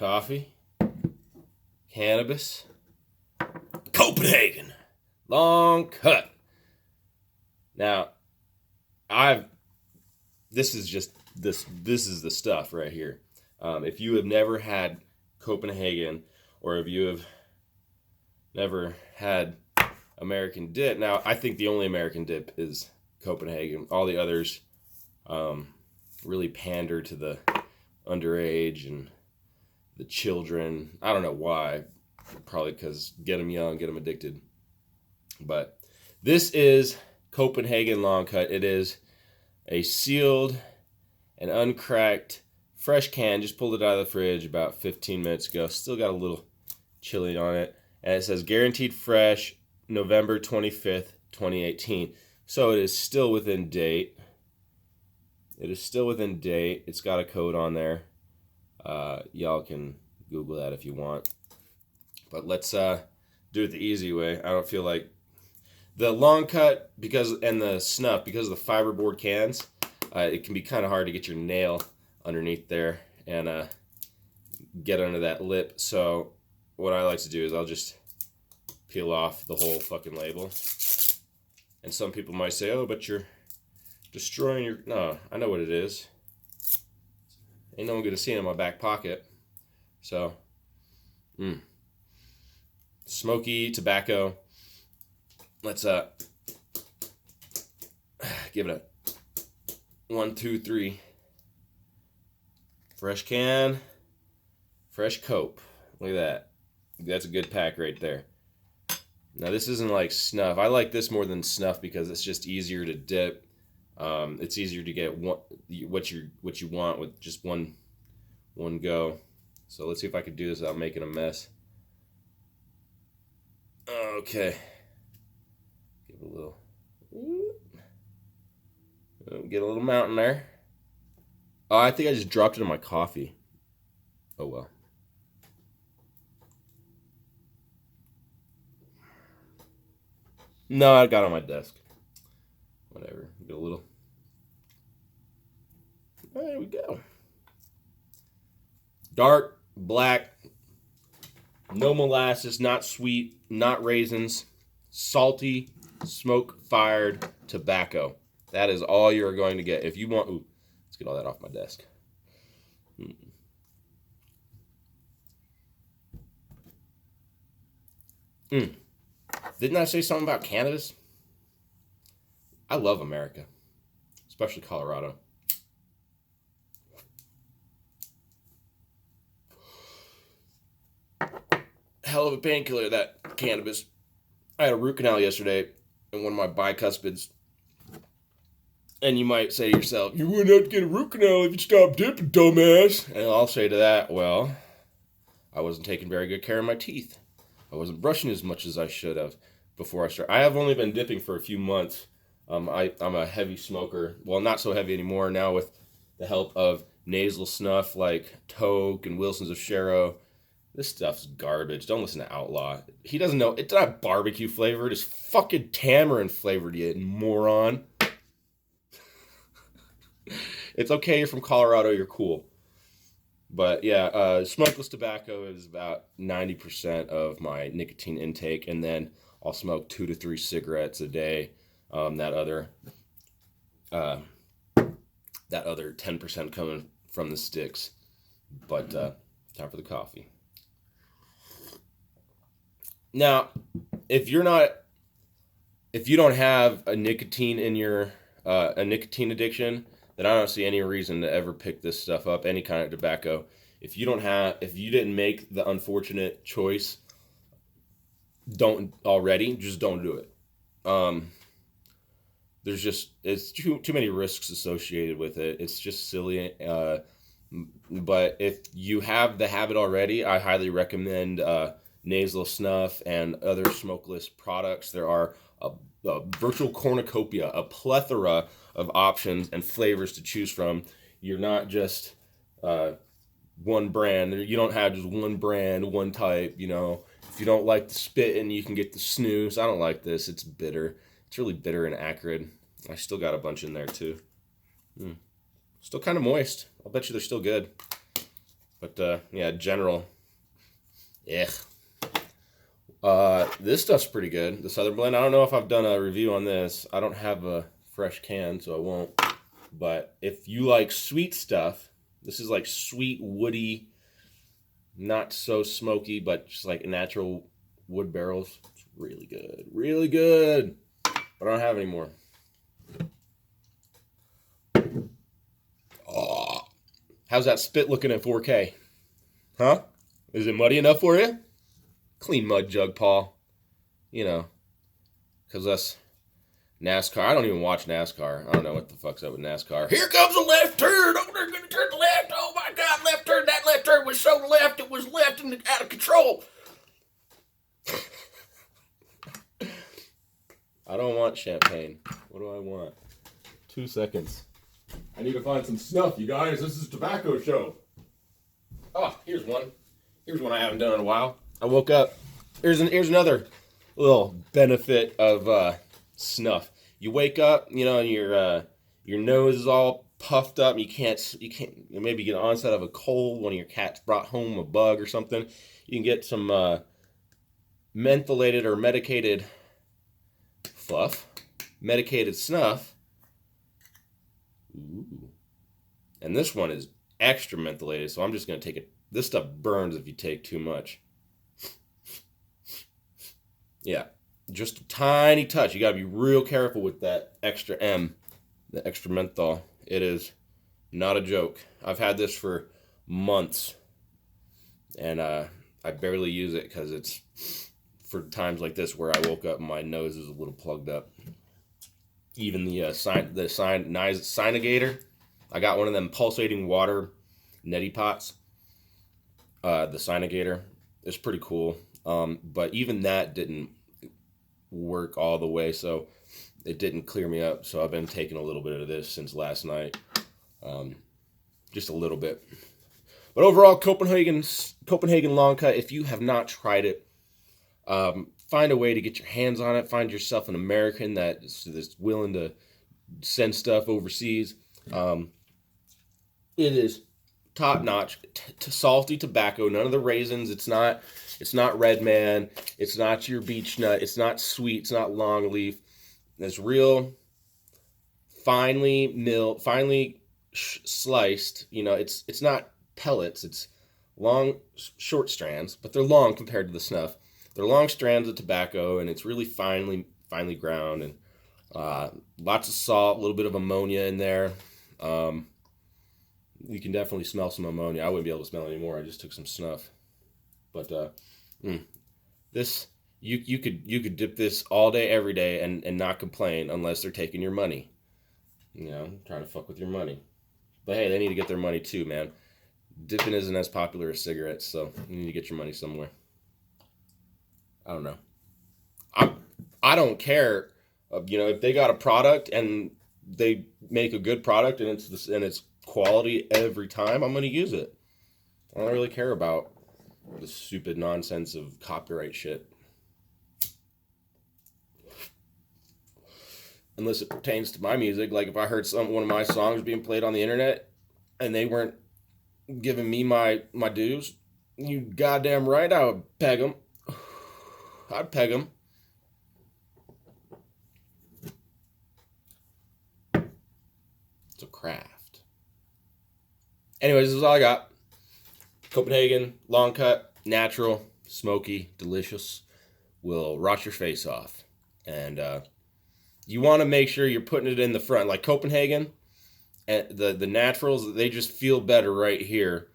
coffee, cannabis, Copenhagen, long cut. Now, this is the stuff right here. If you have never had Copenhagen, or if you have never had American dip, now I think the only American dip is Copenhagen. All the others really pander to the underage and the children. I don't know why. Probably because get them young, get them addicted. But this is Copenhagen Long Cut. It is a sealed and uncracked fresh can. Just pulled it out of the fridge about 15 minutes ago. Still got a little chili on it. And it says guaranteed fresh, November 25th, 2018. So it is still within date. It's got a code on there. Y'all can Google that if you want. But let's do it the easy way. I don't feel like the long cut and the snuff, because of the fiberboard cans, it can be kind of hard to get your nail underneath there and get under that lip. So what I like to do is I'll just peel off the whole fucking label. And some people might say, oh, but you're destroying your... No, I know what it is. Ain't no one gonna see it in my back pocket. So, smoky tobacco. Let's give it a 1, 2, 3. Fresh can, fresh cope. Look at that. That's a good pack right there. Now this isn't like snuff. I like this more than snuff because it's just easier to dip. It's easier to get what you want with just one go. So let's see if I can do this without making a mess. Okay. Give it a little. Get a little mountain there. Oh, I think I just dropped it in my coffee. Oh well. No, I got it on my desk. Whatever. Get a little. There we go. Dark, black, no molasses, not sweet, not raisins, salty, smoke-fired tobacco. That is all you're going to get. If you want... Ooh, let's get all that off my desk. Didn't I say something about cannabis? I love America, especially Colorado. Hell of a painkiller, that cannabis. I had a root canal yesterday in one of my bicuspids. And you might say to yourself, you wouldn't have to get a root canal if you stopped dipping, dumbass. And I'll say to that, well, I wasn't taking very good care of my teeth. I wasn't brushing as much as I should have before I started. I have only been dipping for a few months. I'm a heavy smoker. Well, not so heavy anymore now with the help of nasal snuff like Toke and Wilson's of Shero. This stuff's garbage. Don't listen to Outlaw. He doesn't know. It's not barbecue flavored. It's fucking tamarind flavored, you moron. It's okay. You're from Colorado. You're cool. But yeah, smokeless tobacco is about 90% of my nicotine intake. And then I'll smoke 2 to 3 cigarettes a day. That other 10% coming from the sticks. But time for the coffee. Now, if you don't have a nicotine in your a nicotine addiction, then I don't see any reason to ever pick this stuff up, any kind of tobacco. If you didn't make the unfortunate choice, just don't do it. It's too many risks associated with it. It's just silly. But if you have the habit already, I highly recommend nasal snuff and other smokeless products. There are a virtual cornucopia, a plethora of options and flavors to choose from. You're not just one brand. You don't have just one brand, one type. You know, if you don't like the spitting, you can get the snooze. I don't like this. It's bitter. It's really bitter and acrid. I still got a bunch in there too. Still kind of moist. I'll bet you they're still good. But yeah, general. Yeah. This stuff's pretty good. The Southern Blend. I don't know if I've done a review on this. I don't have a fresh can, so I won't. But if you like sweet stuff, this is like sweet, woody, not so smoky, but just like natural wood barrels. It's really good. Really good. But I don't have any more. Oh, how's that spit looking at 4K? Huh? Is it muddy enough for you? Clean mud jug, Paul. You know, because us NASCAR, I don't even watch NASCAR. I don't know what the fuck's up with NASCAR. Here comes a left turn. Oh, they're going to turn left. Oh, my God, left turn. That left turn was so left, it was left and out of control. I don't want champagne. What do I want? 2 seconds. I need to find some snuff, you guys. This is a tobacco show. Oh, here's one. Here's one I haven't done in a while. I woke up. Here's another little benefit of snuff. You wake up, you know, and your nose is all puffed up. You can't maybe get an onset of a cold. One of your cats brought home a bug or something. You can get some mentholated or medicated fluff, medicated snuff. Ooh. And this one is extra mentholated, so I'm just gonna take it. This stuff burns if you take too much. Yeah, just a tiny touch. You gotta be real careful with that extra M, the extra menthol. It is not a joke. I've had this for months, and I barely use it because it's for times like this where I woke up and my nose is a little plugged up. Even the Cyanogator, I got one of them pulsating water neti pots. The Cyanogator is pretty cool. But even that didn't work all the way, so it didn't clear me up. So I've been taking a little bit of this since last night, just a little bit. But overall, Copenhagen long cut. If you have not tried it, find a way to get your hands on it. Find yourself an American that's willing to send stuff overseas. It is top notch, salty tobacco. None of the raisins. It's not Red Man. It's not your beech nut. It's not sweet. It's not long leaf. It's real, finely milled, finely sliced. You know, it's not pellets. It's long, short strands, but they're long compared to the snuff. They're long strands of tobacco, and it's really finely ground, and lots of salt, a little bit of ammonia in there. You can definitely smell some ammonia. I wouldn't be able to smell it anymore. I just took some snuff. But this you could dip this all day, every day, and not complain unless they're taking your money. You know, trying to fuck with your money. But hey, they need to get their money too, man. Dipping isn't as popular as cigarettes, so you need to get your money somewhere. I don't know. I don't care. You know, if they got a product and they make a good product and it's quality every time, I'm gonna use it. I don't really care about the stupid nonsense of copyright shit, unless it pertains to my music. Like if I heard one of my songs being played on the internet and they weren't giving me my dues, you goddamn right I would peg them. I'd peg them. It's a craft. Anyways, this is all I got. Copenhagen, long cut, natural, smoky, delicious. Will rot your face off. And you want to make sure you're putting it in the front. Like Copenhagen, and the naturals, they just feel better right here.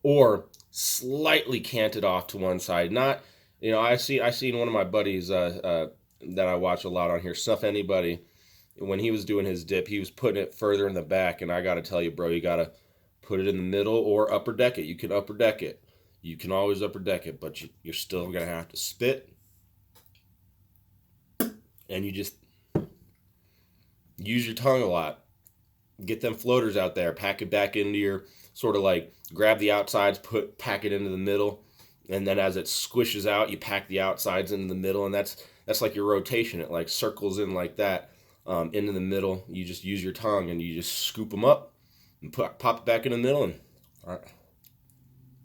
Or slightly canted off to one side. Not, you know, I seen one of my buddies that I watch a lot on here, Snuff Anybody. When he was doing his dip, he was putting it further in the back. And I got to tell you, bro, you got to put it in the middle or upper deck it. You can upper deck it. You can always upper deck it, but you're still going to have to spit. And you just use your tongue a lot. Get them floaters out there. Pack it back into your, sort of like, grab the outsides, pack it into the middle. And then as it squishes out, you pack the outsides into the middle. And that's like your rotation. It like circles in like that into the middle. You just use your tongue and you just scoop them up and pop it back in the middle. And all right.